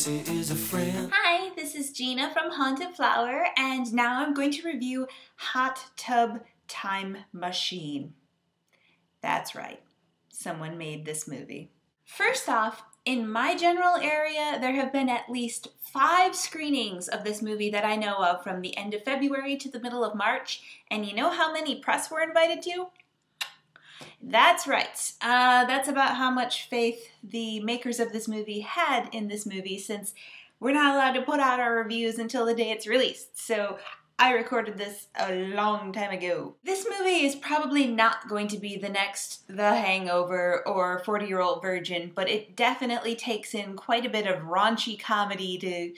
Lucy is a friend. Hi, this is Gina from Haunted Flower, and now I'm going to review Hot Tub Time Machine. That's right, someone made this movie. First off, in my general area, there have been at least 5 screenings of this movie that I know of from the end of February to the middle of March, and you know how many press were invited to? That's right. That's about how much faith the makers of this movie had in this movie, since we're not allowed to put out our reviews until the day it's released. So I recorded this a long time ago. This movie is probably not going to be the next The Hangover or 40-Year-Old Virgin, but it definitely takes in quite a bit of raunchy comedy to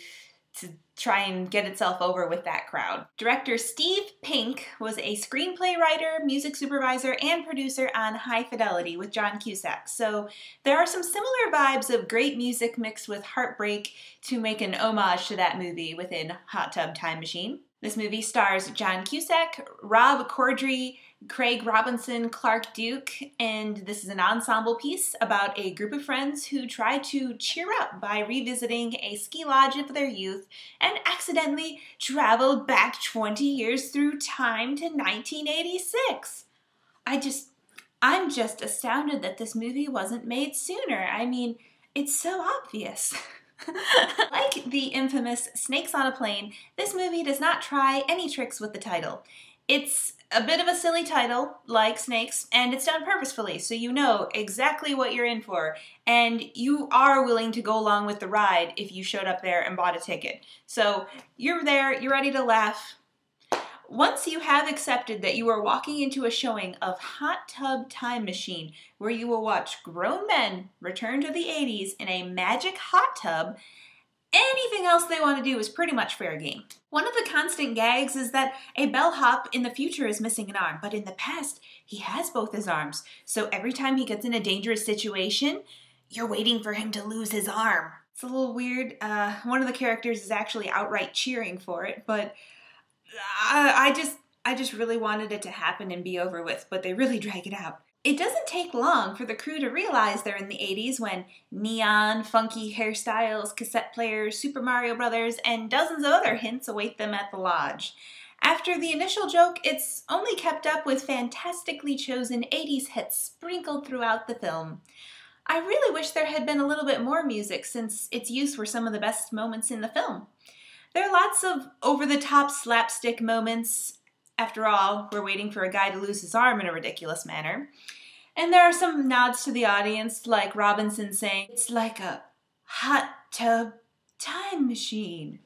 try and get itself over with that crowd. Director Steve Pink was a screenplay writer, music supervisor, and producer on High Fidelity with John Cusack. So there are some similar vibes of great music mixed with heartbreak to make an homage to that movie within Hot Tub Time Machine. This movie stars John Cusack, Rob Corddry, Craig Robinson, Clark Duke, and this is an ensemble piece about a group of friends who try to cheer up by revisiting a ski lodge of their youth and accidentally travel back 20 years through time to 1986. I'm just astounded that this movie wasn't made sooner. I mean, it's so obvious. Like the infamous Snakes on a Plane, this movie does not try any tricks with the title. It's a bit of a silly title, like Snakes, and it's done purposefully, so you know exactly what you're in for, and you are willing to go along with the ride if you showed up there and bought a ticket. So you're there, you're ready to laugh. Once you have accepted that you are walking into a showing of Hot Tub Time Machine, where you will watch grown men return to the 80s in a magic hot tub, anything else they want to do is pretty much fair game. One of the constant gags is that a bellhop in the future is missing an arm, but in the past, he has both his arms. So every time he gets in a dangerous situation, you're waiting for him to lose his arm. It's a little weird. One of the characters is actually outright cheering for it, but I just really wanted it to happen and be over with, but they really drag it out. It doesn't take long for the crew to realize they're in the 80s when neon, funky hairstyles, cassette players, Super Mario Brothers, and dozens of other hints await them at the lodge. After the initial joke, it's only kept up with fantastically chosen 80s hits sprinkled throughout the film. I really wish there had been a little bit more music, since its use were some of the best moments in the film. There are lots of over-the-top slapstick moments. After all, we're waiting for a guy to lose his arm in a ridiculous manner. And there are some nods to the audience, like Robinson saying, "It's like a hot tub time machine."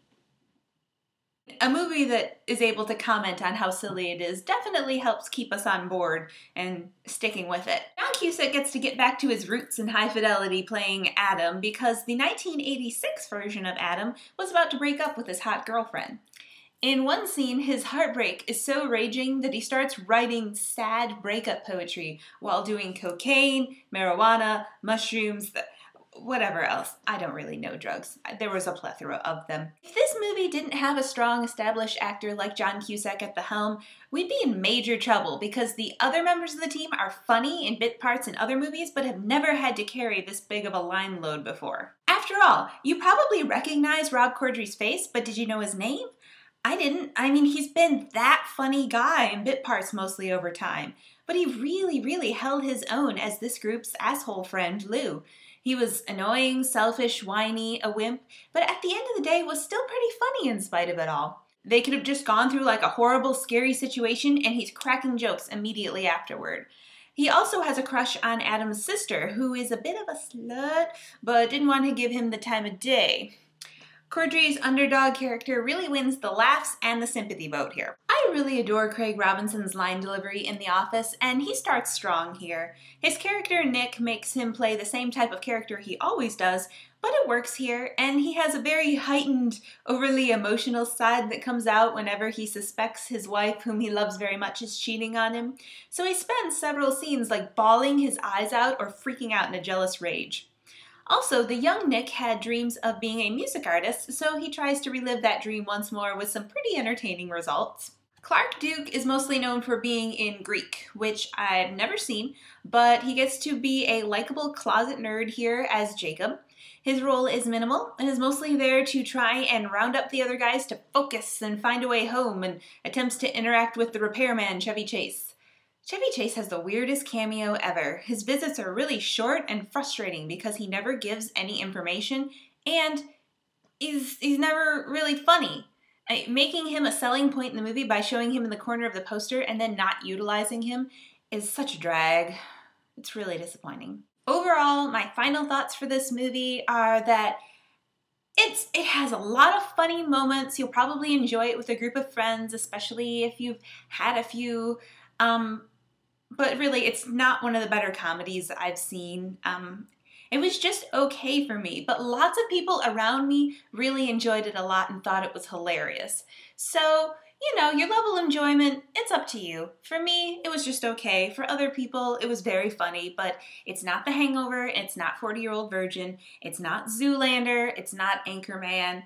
A movie that is able to comment on how silly it is definitely helps keep us on board and sticking with it. John Cusack gets to get back to his roots in High Fidelity playing Adam, because the 1986 version of Adam was about to break up with his hot girlfriend. In one scene, his heartbreak is so raging that he starts writing sad breakup poetry while doing cocaine, marijuana, mushrooms, whatever else. I don't really know drugs. There was a plethora of them. If this movie didn't have a strong established actor like John Cusack at the helm, we'd be in major trouble, because the other members of the team are funny in bit parts in other movies but have never had to carry this big of a line load before. After all, you probably recognize Rob Corddry's face, but did you know his name? I didn't. I mean, he's been that funny guy in bit parts mostly over time, but he really held his own as this group's asshole friend, Lou. He was annoying, selfish, whiny, a wimp, but at the end of the day was still pretty funny in spite of it all. They could have just gone through like a horrible, scary situation, and he's cracking jokes immediately afterward. He also has a crush on Adam's sister, who is a bit of a slut, but didn't want to give him the time of day. Corddry's underdog character really wins the laughs and the sympathy vote here. I really adore Craig Robinson's line delivery in The Office, and he starts strong here. His character Nick makes him play the same type of character he always does, but it works here, and he has a very heightened, overly emotional side that comes out whenever he suspects his wife, whom he loves very much, is cheating on him. So he spends several scenes like bawling his eyes out or freaking out in a jealous rage. Also, the young Nick had dreams of being a music artist, so he tries to relive that dream once more with some pretty entertaining results. Clark Duke is mostly known for being in Greek, which I've never seen, but he gets to be a likable closet nerd here as Jacob. His role is minimal and is mostly there to try and round up the other guys to focus and find a way home, and attempts to interact with the repairman, Chevy Chase. Chevy Chase has the weirdest cameo ever. His visits are really short and frustrating because he never gives any information, and he's never really funny. Making him a selling point in the movie by showing him in the corner of the poster and then not utilizing him is such a drag. It's really disappointing. Overall, my final thoughts for this movie are that it has a lot of funny moments. You'll probably enjoy it with a group of friends, especially if you've had a few. But really, it's not one of the better comedies I've seen. It was just okay for me, but lots of people around me really enjoyed it a lot and thought it was hilarious. So, you know, your level of enjoyment, it's up to you. For me, it was just okay. For other people, it was very funny, but it's not The Hangover, it's not 40-Year-Old Virgin, it's not Zoolander, it's not Anchorman.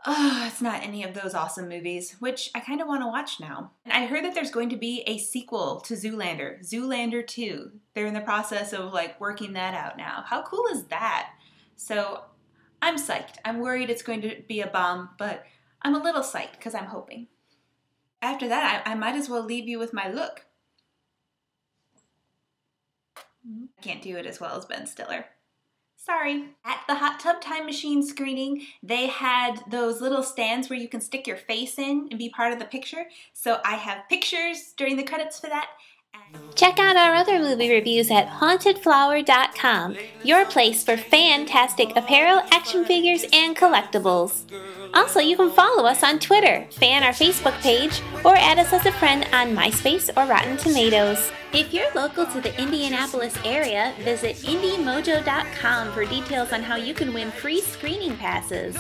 It's not any of those awesome movies, which I kind of want to watch now. And I heard that there's going to be a sequel to Zoolander, Zoolander 2. They're in the process of like working that out now. How cool is that? So I'm psyched. I'm worried it's going to be a bomb, but I'm a little psyched because I'm hoping. After that, I might as well leave you with my look. I can't do it as well as Ben Stiller. Sorry. At the Hot Tub Time Machine screening, they had those little stands where you can stick your face in and be part of the picture. So I have pictures during the credits for that. Check out our other movie reviews at hauntedflower.com, your place for fantastic apparel, action figures, and collectibles. Also, you can follow us on Twitter, fan our Facebook page, or add us as a friend on MySpace or Rotten Tomatoes. If you're local to the Indianapolis area, visit indiemojo.com for details on how you can win free screening passes.